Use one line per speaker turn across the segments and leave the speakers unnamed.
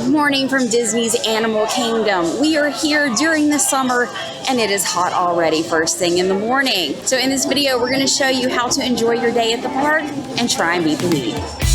Good morning from Disney's Animal Kingdom. We are here during the summer and it is hot already first thing in the morning. So in this video, we're going to show you how to enjoy your day at the park and try and beat the heat.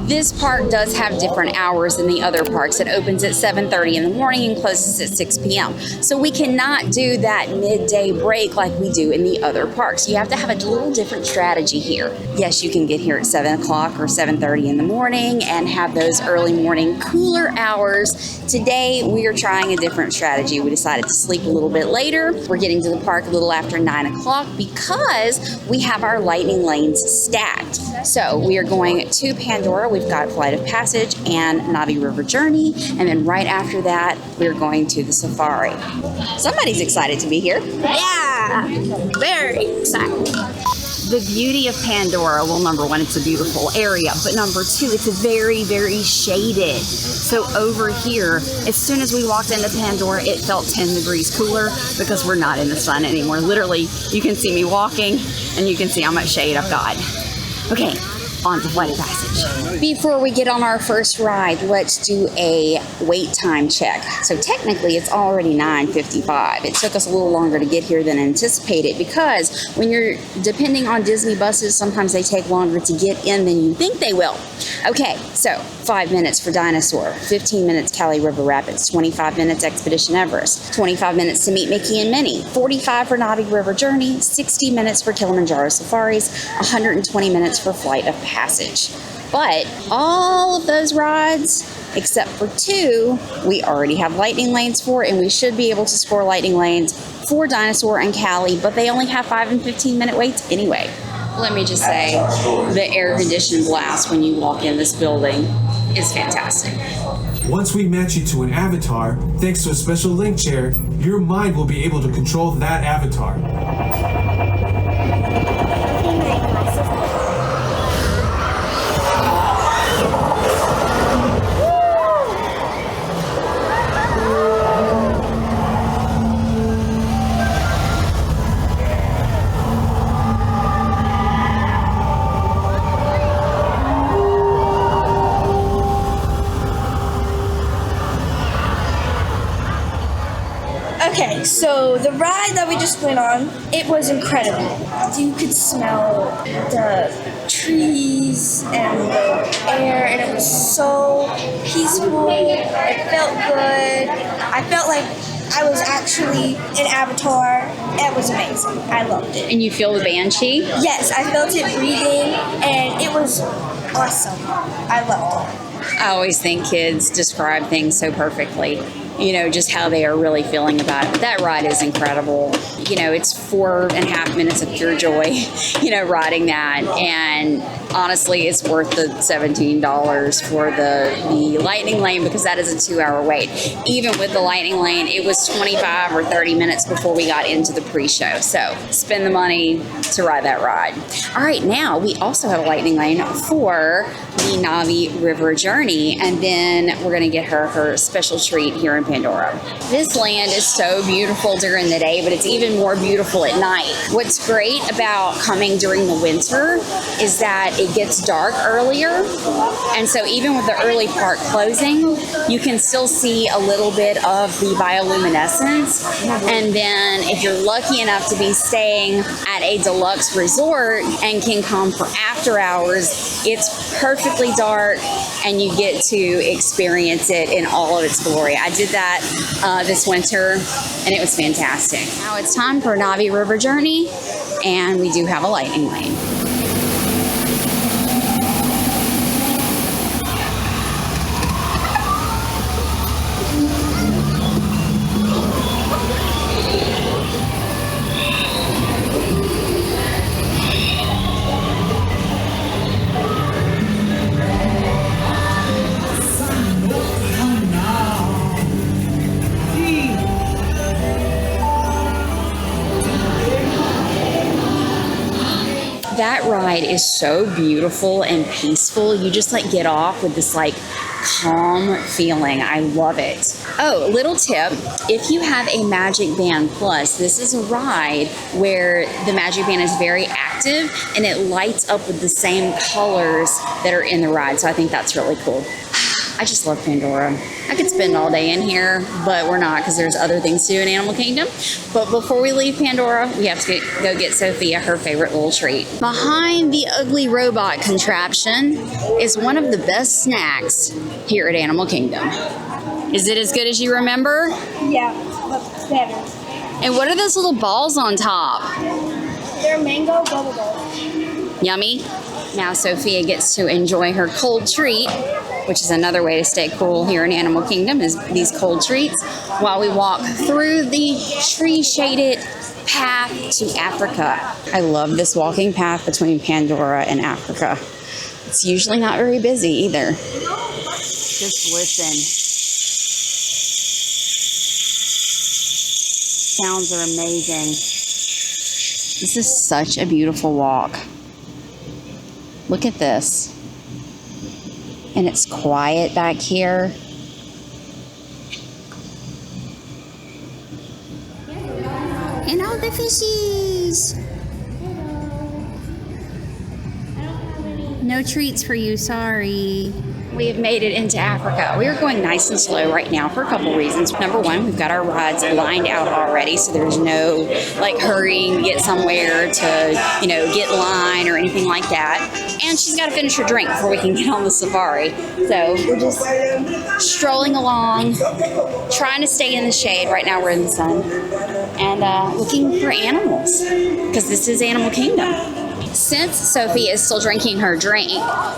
This park does have different hours than the other parks. It opens at 7:30 in the morning and closes at 6 p.m. So we cannot do that midday break like we do in the other parks. You have to have a little different strategy here. Yes, you can get here at 7 o'clock or 7:30 in the morning and have those early morning cooler hours. Today, we are trying a different strategy. We decided to sleep a little bit later. We're getting to the park a little after 9 o'clock because we have our lightning lanes stacked. So we are going to Pandora. We've got Flight of Passage and Na'vi River Journey. And then right after that, we're going to the safari. Somebody's excited to be here.
Yeah, very excited.
The beauty of Pandora, well, number one, it's a beautiful area, but number two, it's very, very shaded. So over here, as soon as we walked into Pandora, it felt 10 degrees cooler because we're not in the sun anymore. Literally, you can see me walking and you can see how much shade I've got. Okay, on to Flight of Passage. Before we get on our first ride, let's do a wait time check. So technically, it's already 9:55. It took us a little longer to get here than anticipated because when you're depending on Disney buses, sometimes they take longer to get in than you think they will. Okay, so 5 minutes for Dinosaur, 15 minutes Kali River Rapids, 25 minutes Expedition Everest, 25 minutes to meet Mickey and Minnie, 45 for Na'vi River Journey, 60 minutes for Kilimanjaro Safaris, 120 minutes for Flight of Passage. But all of those rides, except for two, we already have lightning lanes for, and we should be able to score lightning lanes for Dinosaur and Kali, but they only have 5 and 15 minute waits anyway. Let me just say, the air conditioned blast when you walk in this building is fantastic.
Once we match you to an avatar, thanks to a special link chair, your mind will be able to control that avatar.
Okay, so the ride that we just went on, it was incredible. You could smell the trees and the air, and it was so peaceful. It felt good. I felt like I was actually an avatar. It was amazing. I loved it.
And you feel the Banshee?
Yes, I felt it breathing, and it was awesome. I loved it.
I always think kids describe things so perfectly. You know, just how they are really feeling about it. But that ride is incredible. You know, it's 4.5 minutes of pure joy, you know, riding that. And honestly, it's worth the $17 for the lightning lane because that is a 2-hour wait. Even with the lightning lane, it was 25 or 30 minutes before we got into the pre-show. So spend the money to ride that ride. All right, now we also have a lightning lane for the Na'vi River Journey. And then we're going to get her special treat here in Pandora. This land is so beautiful during the day, but it's even more beautiful at night. What's great about coming during the winter is that it gets dark earlier. And so even with the early park closing, you can still see a little bit of the bioluminescence. And then if you're lucky enough to be staying at a deluxe resort and can come for after hours, it's perfectly dark and you get to experience it in all of its glory. I did that this winter and it was fantastic. Now it's time for Na'vi River Journey and we do have a lightning lane. That ride is so beautiful and peaceful. You just like get off with this like calm feeling. I love it. Oh, little tip. If you have a Magic Band Plus, this is a ride where the Magic Band is very active and it lights up with the same colors that are in the ride. So I think that's really cool. I just love Pandora. I could spend all day in here, but we're not because there's other things to do in Animal Kingdom. But before we leave Pandora, we have to go get Sophia her favorite little treat. Behind the ugly robot contraption is one of the best snacks here at Animal Kingdom. Is it as good as you remember?
Yeah, but better.
And what are those little balls on top?
They're mango bubble balls.
Yummy. Now Sophia gets to enjoy her cold treat, which is another way to stay cool here in Animal Kingdom, is these cold treats, while we walk through the tree-shaded path to Africa. I love this walking path between Pandora and Africa. It's usually not very busy either. Just listen. Sounds are amazing. This is such a beautiful walk. Look at this. And it's quiet back here. And all the fishies. No treats for you, sorry. We have made it into Africa. We are going nice and slow right now for a couple reasons. Number one, we've got our rides lined out already, so there's no like hurrying to get somewhere to, you know, get in line or anything like that. And she's got to finish her drink before we can get on the safari. So we're just strolling along, trying to stay in the shade. Right now we're in the sun. And looking for animals, because this is Animal Kingdom. Since Sophie is still drinking her drink,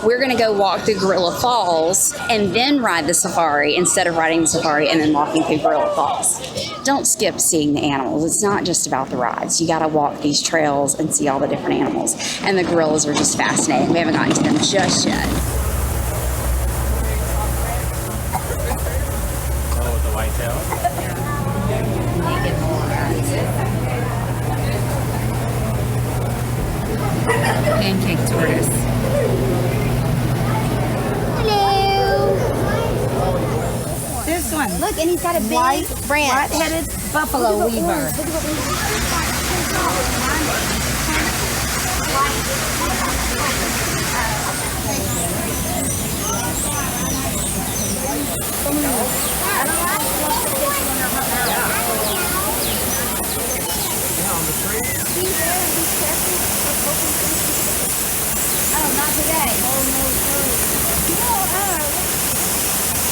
we're going to go walk through Gorilla Falls and then ride the safari instead of riding the safari and then walking through Gorilla Falls. Don't skip seeing the animals. It's not just about the rides. You got to walk these trails and see all the different animals. And the gorillas are just fascinating. We haven't gotten to them just yet.
Oh, the whitetail?
Pancake tortoise.
Hello. This one.
Look, and he's got a big branch.
White-headed buffalo weaver.
Oh, not today. Oh, no.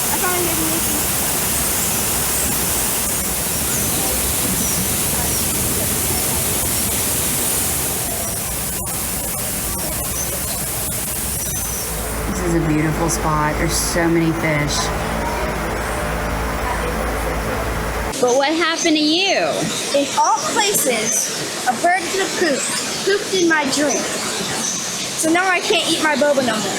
I thought I had Mickey.
This is a beautiful spot. There's so many fish. But what happened to you?
In all places, a bird could have pooped in my drink. So now I can't eat my boba no more.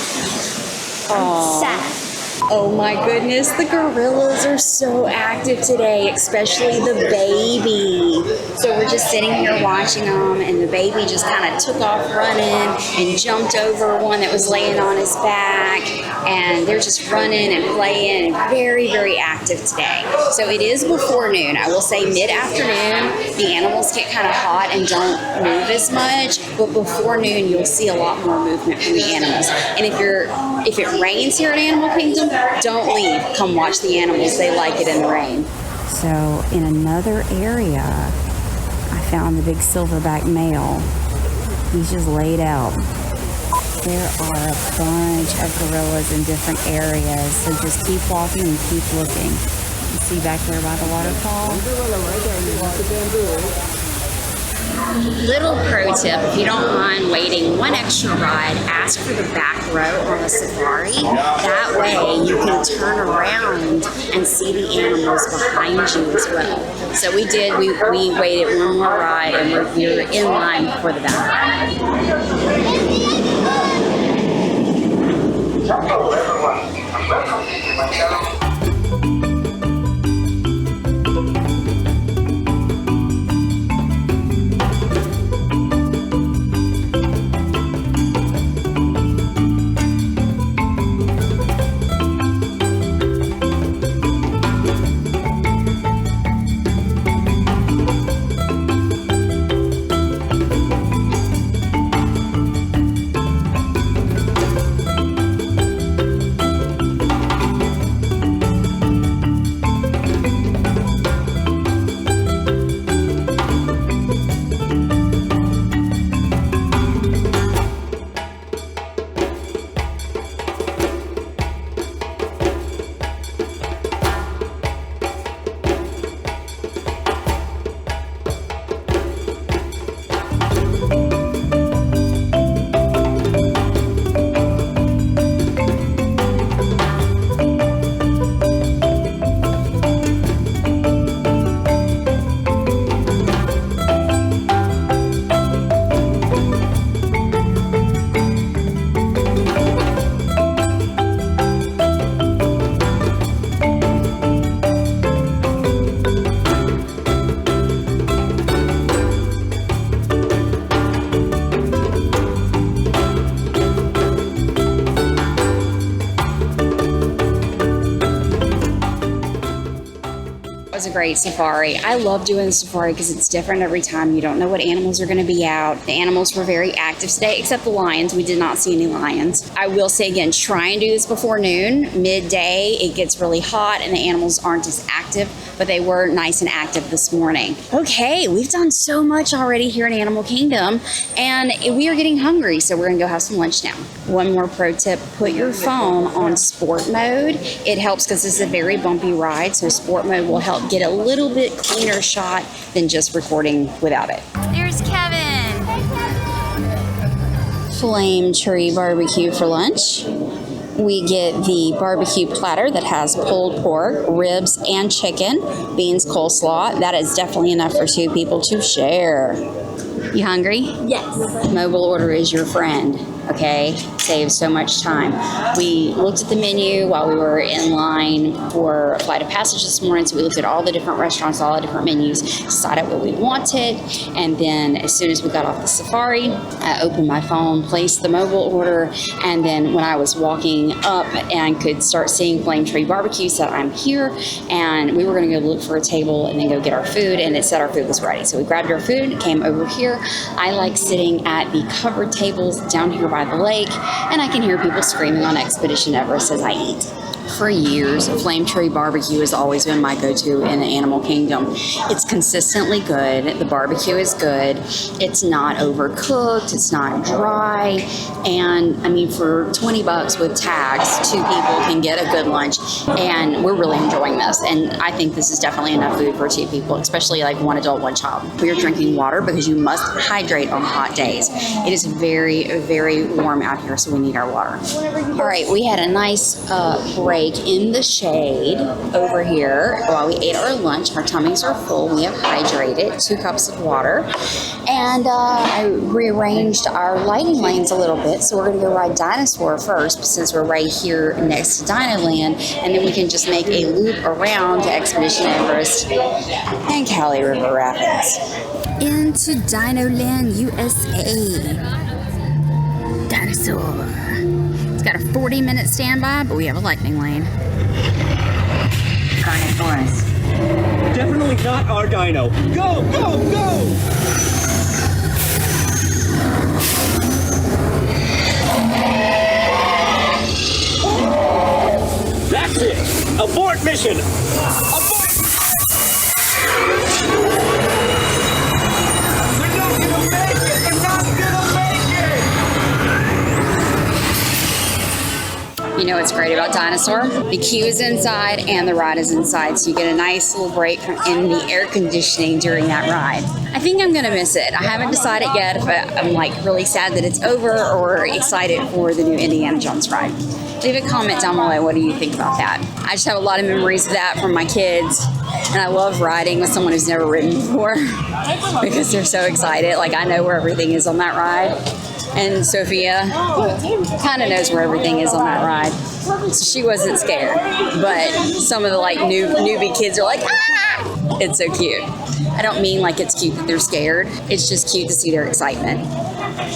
I'm sad.
Oh my goodness, the gorillas are so active today, especially the baby. So we're just sitting here watching them, and the baby just kind of took off running and jumped over one that was laying on his back, and they're just running and playing and very, very active today. So it is before noon. I will say mid-afternoon, the animals get kind of hot and don't move as much, but before noon you'll see a lot more movement from the animals. And if it rains here at Animal Kingdom, don't leave. Come watch the animals. They like it in the rain. So in another area, I found the big silverback male. He's just laid out. There are a bunch of gorillas in different areas, so just keep walking and keep looking. You see back there by the waterfall? Little pro tip, if you don't mind waiting one extra ride, ask for the back row on the safari. That way you can turn around and see the animals behind you as well. So we did, we waited one more ride and we were in line for the back ride.
Hello everyone, welcome to my channel.
a great safari. I love doing the safari because it's different every time. You don't know what animals are going to be out. The animals were very active today, except the lions. We did not see any lions. I will say again, try and do this before noon. Midday, it gets really hot and the animals aren't as active, but they were nice and active this morning. Okay, we've done so much already here in Animal Kingdom, and we are getting hungry, so we're gonna go have some lunch now. One more pro tip, put your phone on sport mode. It helps because this is a very bumpy ride, so sport mode will help get a little bit cleaner shot than just recording without it. There's Kevin. Flame Tree Barbecue for lunch. We get the barbecue platter that has pulled pork, ribs, and chicken, beans, coleslaw. That is definitely enough for 2 people to share. You hungry?
Yes.
Mobile order is your friend, okay? Saves so much time. We looked at the menu while we were in line for a Flight of Passage this morning, so we looked at all the different restaurants, all the different menus, decided what we wanted, and then as soon as we got off the safari, I opened my phone, placed the mobile order, and then when I was walking up and could start seeing Flame Tree Barbecue, said I'm here, and we were gonna go look for a table and then go get our food, and it said our food was ready. So we grabbed our food, came over here. I like sitting at the covered tables down here by the lake, and I can hear people screaming on Expedition Everest as I eat. For years, Flame Tree Barbecue has always been my go-to in the Animal Kingdom. It's consistently good. The barbecue is good. It's not overcooked. It's not dry. And I mean, for 20 bucks with tax, 2 people can get a good lunch. And we're really enjoying this. And I think this is definitely enough food for 2 people, especially like 1 adult, 1 child. We are drinking water because you must hydrate on hot days. It is very, very warm out here, so we need our water. All right, we had a nice break in the shade over here while we ate our lunch. Our tummies are full. We have hydrated, 2 cups of water, and I rearranged our lighting lanes a little bit. So we're going to go ride Dinosaur first, since we're right here next to Dinoland, and then we can just make a loop around to Expedition Everest and Cali River Rapids. Into Dinoland, USA. Dinosaur. It's got a 40-minute standby, but we have a lightning lane. Carnotaurus.
Definitely not our dino. Go, go, go! That's it! Abort mission! Abort! They're not gonna make it! They're not gonna make it!
You know what's great about Dinosaur? The queue is inside and the ride is inside, so you get a nice little break in the air conditioning during that ride. I think I'm gonna miss it. I haven't decided yet if I'm like really sad that it's over or excited for the new Indiana Jones ride. Leave a comment down below. What do you think about that? I just have a lot of memories of that from my kids, and I love riding with someone who's never ridden before because they're so excited. Like, I know where everything is on that ride, and Sophia kind of knows where everything is on that ride, so she wasn't scared. But some of the like newbie kids are like, ah! It's so cute. I don't mean like it's cute that they're scared. It's just cute to see their excitement.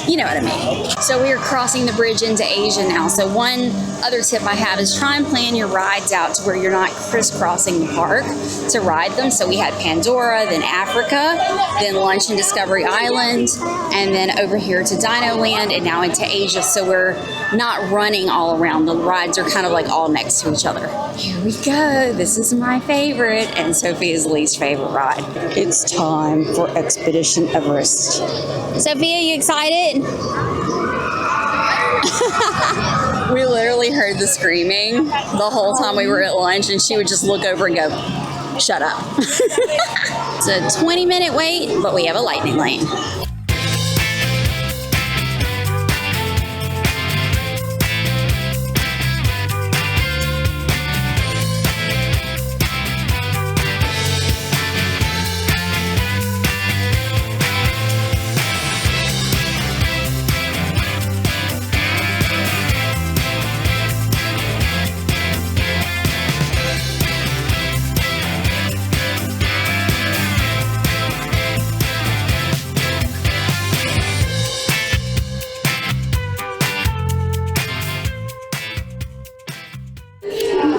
You know what I mean. So we are crossing the bridge into Asia now. So one other tip I have is try and plan your rides out to where you're not crisscrossing the park to ride them. So we had Pandora, then Africa, then lunch in Discovery Island, and then over here to Dino Land, and now into Asia. So we're not running all around. The rides are kind of like all next to each other. Here we go. This is my favorite and Sophia's least favorite ride. It's time for Expedition Everest. Sophia, you excited? We literally heard the screaming the whole time we were at lunch, and she would just look over and go, shut up. It's a 20-minute wait, but we have a lightning lane.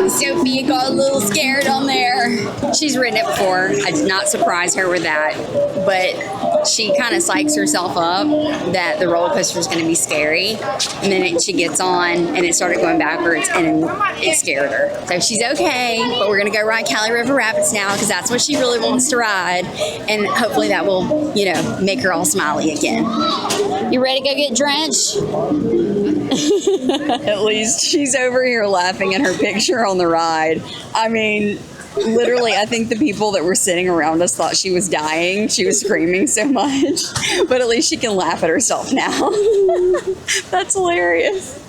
Sophia got a little scared on there. She's ridden it before. I did not surprise her with that, but she kind of psychs herself up that the roller coaster is going to be scary, and then she gets on and it started going backwards and it scared her. So she's okay, but we're going to go ride Cali River Rapids now because that's what she really wants to ride, and hopefully that will, you know, make her all smiley again. You ready to go get drenched? At least she's over here laughing at her picture on the ride. I mean, literally, I think the people that were sitting around us thought she was dying. She was screaming so much. But at least she can laugh at herself now. That's hilarious.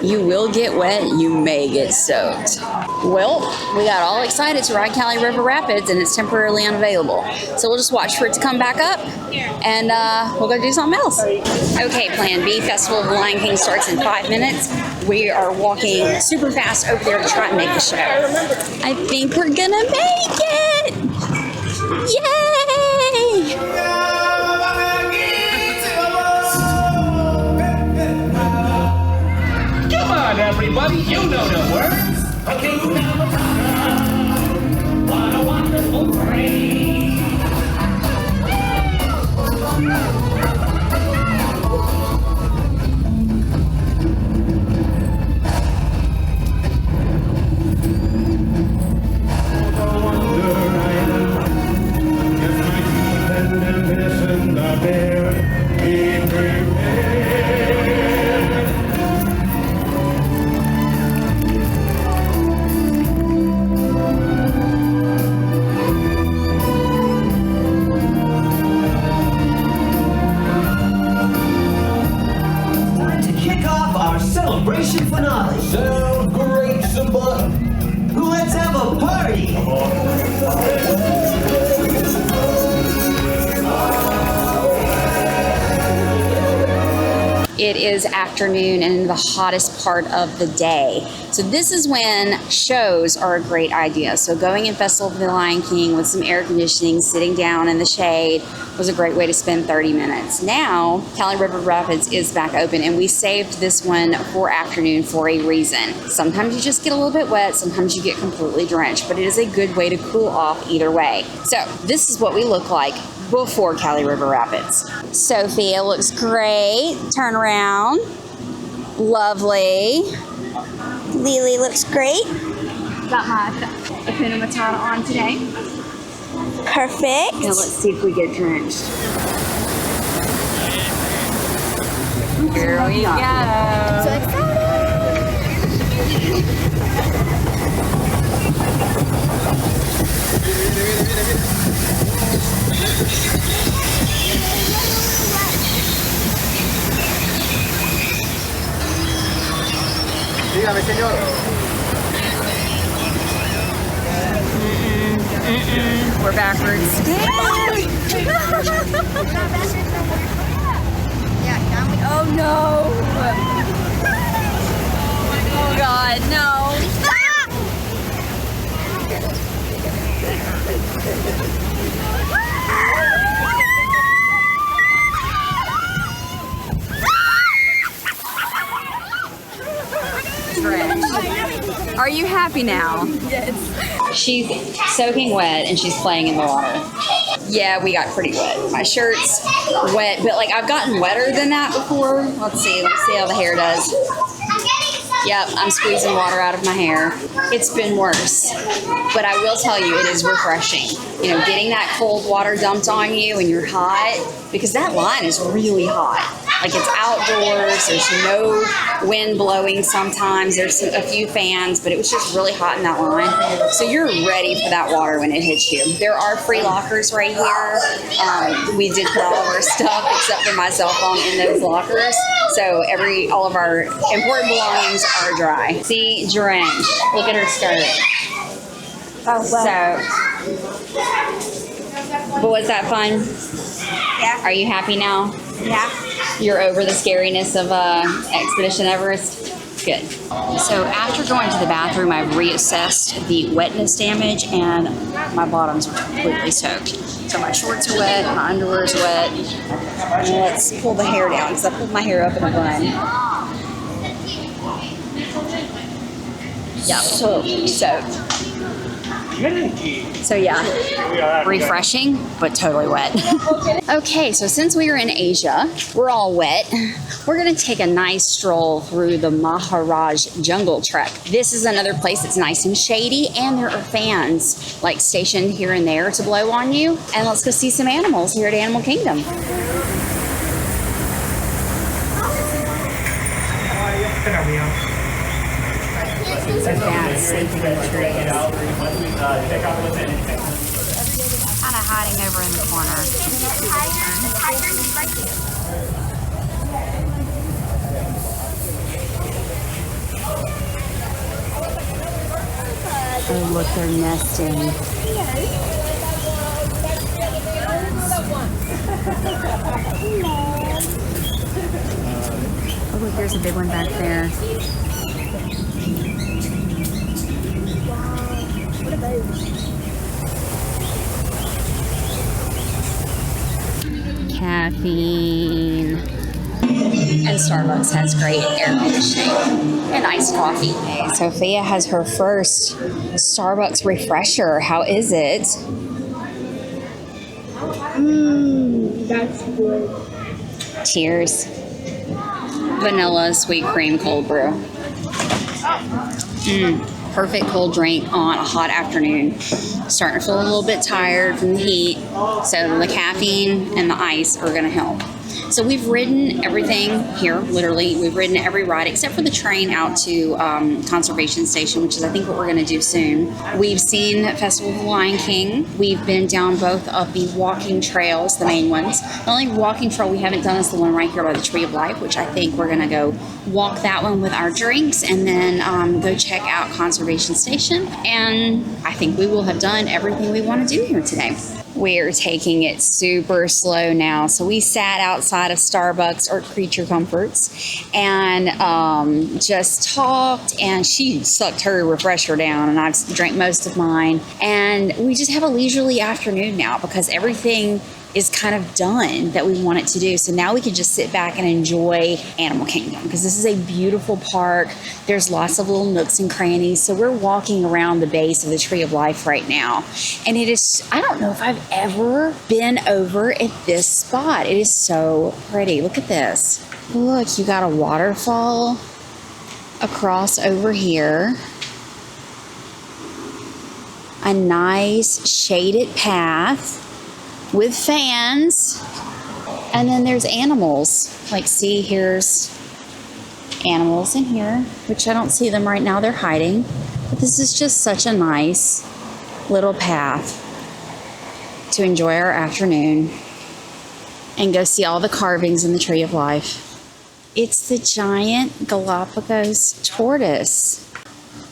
You will get wet, you may get soaked. Well, we got all excited to ride Cali River Rapids and it's temporarily unavailable. So we'll just watch for it to come back up and we'll go do something else. Okay, Plan B, Festival of the Lion King starts in 5 minutes. We are walking super fast over there to try and make the show. I think we're gonna make it! Yay!
Come on, everybody, you know the words. Hakuna Matata, what a wonderful phrase.
Celebration finale.
Celebration, but
Let's have a party.
It is afternoon and the hottest part of the day. So this is when shows are a great idea. So going in Festival of the Lion King with some air conditioning, sitting down in the shade was a great way to spend 30 minutes. Now, Cali River Rapids is back open and we saved this one for afternoon for a reason. Sometimes you just get a little bit wet, sometimes you get completely drenched, but it is a good way to cool off either way. So this is what we look like before Cali River Rapids. Sophia looks great. Turn around. Lovely.
Lily looks great.
Got my Hakuna Matata on today.
Perfect.
Now let's see if we get drenched. Here we go.
So excited.
Dígame, señor.
We're backwards. Oh no. Oh God, no. Are you happy now? Yes. She's soaking wet and she's playing in the water. Yeah, we got pretty wet. My shirt's wet, but like I've gotten wetter than that before. Let's see how the hair does. Yep, I'm squeezing water out of my hair. It's been worse, but I will tell you, it is refreshing. You know, getting that cold water dumped on you and you're hot, because that line is really hot. Like it's outdoors, there's no wind blowing sometimes, there's a few fans, but it was just really hot in that line. So you're ready for that water when it hits you. There are free lockers right here. We did put all of our stuff except for my cell phone in those lockers. So all of our important belongings are dry. See, drenched. Look at her skirt.
Oh, well.
So, but was that fun?
Yeah.
Are you happy now?
Yeah.
You're over the scariness of Expedition Everest? Good. So after going to the bathroom, I've reassessed the wetness damage and my bottoms are completely soaked. So my shorts are wet, my underwear is wet. And let's pull the hair down because I pulled my hair up in a bun. Yeah, totally soaked. So yeah, refreshing, but totally wet. Okay, so since we are in Asia, we're all wet. We're gonna take a nice stroll through the Maharaj Jungle Trek. This is another place that's nice and shady, and there are fans like stationed here and there to blow on you. And let's go see some animals here at Animal Kingdom. That's sleeping in the trees. Kind of hiding over in the corner. Oh, look, they're nesting. Oh, look, there's a big one back there.
What are those?
Caffeine. And Starbucks has great air conditioning and iced coffee. Sophia has her first Starbucks refresher. How is it?
That's good.
Cheers. Vanilla sweet cream cold brew. Perfect cold drink on a hot afternoon. Starting to feel a little bit tired from the heat, so the caffeine and the ice are going to help. So we've ridden everything here, literally. We've ridden every ride except for the train out to Conservation Station, which is I think what we're going to do soon. We've seen Festival of the Lion King. We've been down both of the walking trails, the main ones. The only walking trail we haven't done is the one right here by the Tree of Life, which I think we're going to go walk that one with our drinks and then go check out Conservation Station. And I think we will have done everything we want to do here today. We're taking it super slow now. So we sat outside of Starbucks or Creature Comforts and just talked, and she sucked her refresher down and I've drank most of mine. And we just have a leisurely afternoon now because everything is kind of done that we wanted to do. So now we can just sit back and enjoy Animal Kingdom because this is a beautiful park. There's lots of little nooks and crannies. So we're walking around the base of the Tree of Life right now. And it is, I don't know if I've ever been over at this spot. It is so pretty. Look at this. Look, you got a waterfall across over here. A nice shaded path with fans, and then there's animals. Like, see, here's animals in here, which I don't see them right now, they're hiding. But this is just such a nice little path to enjoy our afternoon and go see all the carvings in the Tree of Life. It's the giant Galapagos tortoise.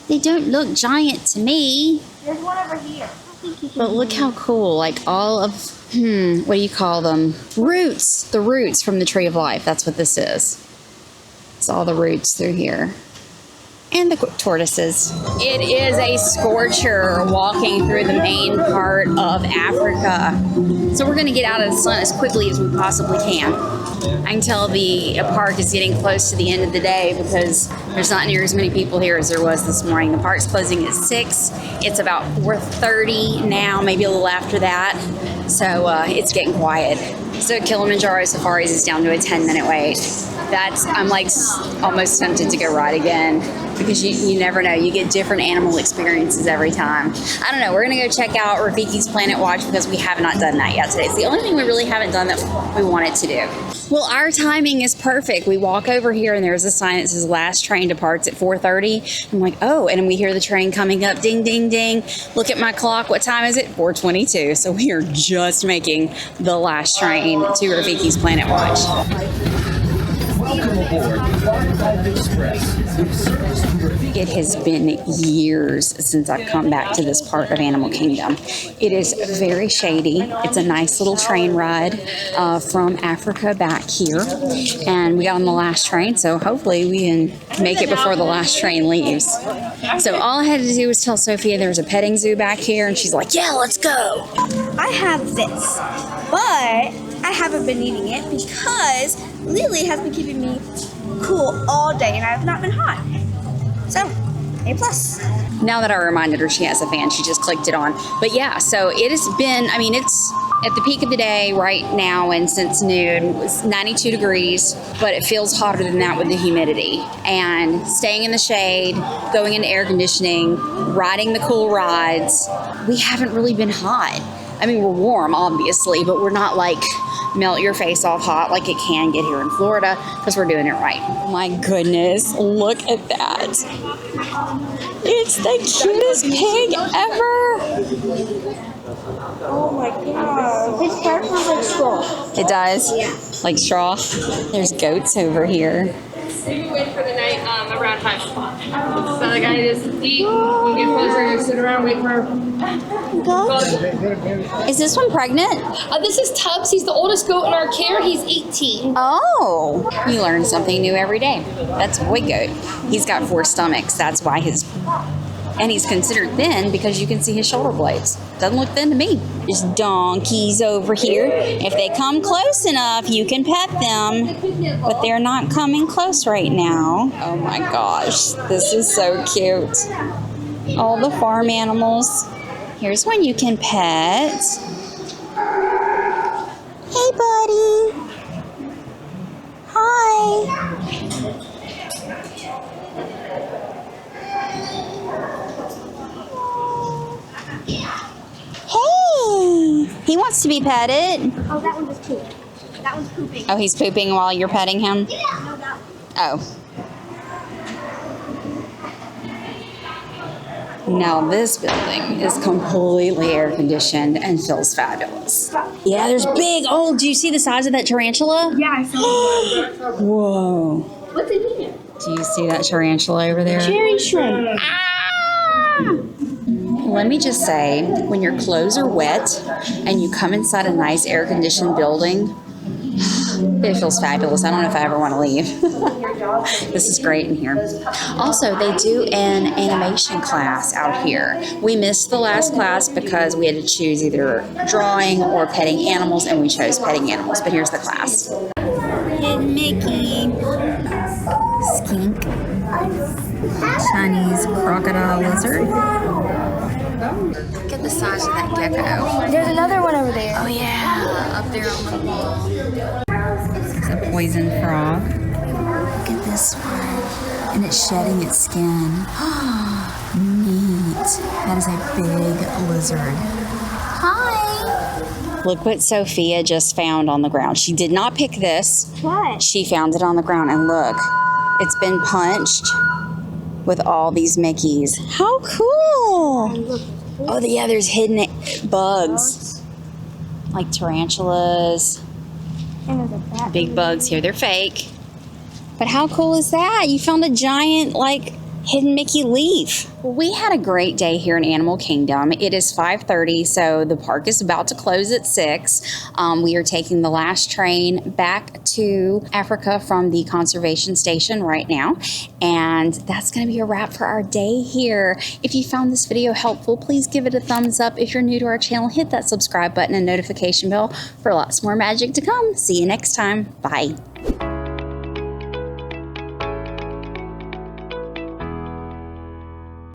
They don't look giant to me.
There's one over here.
But look how cool, like all of, what do you call them? Roots, the roots from the Tree of Life. That's what this is. It's all the roots through here. And the tortoises. It is a scorcher walking through the main part of Africa. So we're gonna get out of the sun as quickly as we possibly can. I can tell the park is getting close to the end of the day because there's not near as many people here as there was this morning. The park's closing at 6. It's about 4:30 now, maybe a little after that. So it's getting quiet. So Kilimanjaro Safaris is down to a 10-minute wait. I'm like almost tempted to go ride again because you never know. You get different animal experiences every time. I don't know. We're going to go check out Rafiki's Planet Watch because we have not done that yet today. It's the only thing we really haven't done that we wanted to do. Well, our timing is perfect. We walk over here and there's a sign that says last train departs at 4:30. I'm like, oh, and then we hear the train coming up. Ding, ding, ding. Look at my clock. What time is it? 4:22. So we are just making the last train to Rafiki's Planet Watch.
Welcome aboard Park Life Express.
It has been years since I've come back to this part of Animal Kingdom. It is very shady. It's a nice little train ride from Africa back here. And we got on the last train, so hopefully we can make it before the last train leaves. So all I had to do was tell Sophia there was a petting zoo back here, and she's like, yeah, let's go.
I have this, but I haven't been eating it because Lily has been keeping me cool all day and I have not been hot. So, A+.
Now that I reminded her she has a fan, she just clicked it on. But yeah, so it has been, I mean, it's at the peak of the day right now, and since noon, it's 92 degrees, but it feels hotter than that with the humidity. And staying in the shade, going into air conditioning, riding the cool rides, we haven't really been hot. I mean, we're warm, obviously, but we're not like melt your face off hot like it can get here in Florida because we're doing it right. My goodness, look at that. It's the cutest pig ever.
Oh my god. His hair smells like straw.
It does? Yeah. Like straw? There's goats over here.
We wait for the night around 5 o'clock. So the guy just eat, you get closer, you sit around, wait for
Is this one pregnant?
This is Tubbs. He's the oldest goat in our care. He's 18.
Oh, you learn something new every day. That's boy goat. He's got 4 stomachs. That's why and he's considered thin because you can see his shoulder blades. Doesn't look thin to me. There's donkeys over here. If they come close enough, you can pet them, but they're not coming close right now. Oh my gosh, this is so cute. All the farm animals. Here's one you can pet. Hey, buddy. Hi. Hey, he wants to be petted.
Oh, that one just pooped. That one's pooping.
Oh, he's pooping while you're petting him?
No, that one.
Oh. Now this building is completely air conditioned and feels fabulous. Yeah, there's big, oh, do you see the size of that tarantula?
Yeah, I saw it.
Whoa.
What's it eating?
Do you see that tarantula over there?
Cherry shrimp.
Let me just say, when your clothes are wet and you come inside a nice air-conditioned building, it feels fabulous. I don't know if I ever want to leave. This is great in here. Also, they do an animation class out here. We missed the last class because we had to choose either drawing or petting animals, and we chose petting animals. But here's the class. Hidden Mickey. Skink. Chinese crocodile lizard. Look at the size of that gecko.
There's another one over there.
Oh yeah, up there on the wall. It's a poison frog. Look at this one. And it's shedding its skin. Neat. That is a big lizard. Hi. Look what Sophia just found on the ground. She did not pick this.
What?
She found it on the ground, and look, it's been punched with all these Mickeys. How cool! Oh, yeah, there's hidden bugs. Like tarantulas.
And there's a bat.
Big bugs here. They're fake. But how cool is that? You found a giant, like, hidden Mickey leaf. Well, we had a great day here in Animal Kingdom. It is 5:30, so the park is about to close at 6. We are taking the last train back to Africa from the conservation station right now. And that's going to be a wrap for our day here. If you found this video helpful, please give it a thumbs up. If you're new to our channel, hit that subscribe button and notification bell for lots more magic to come. See you next time. Bye.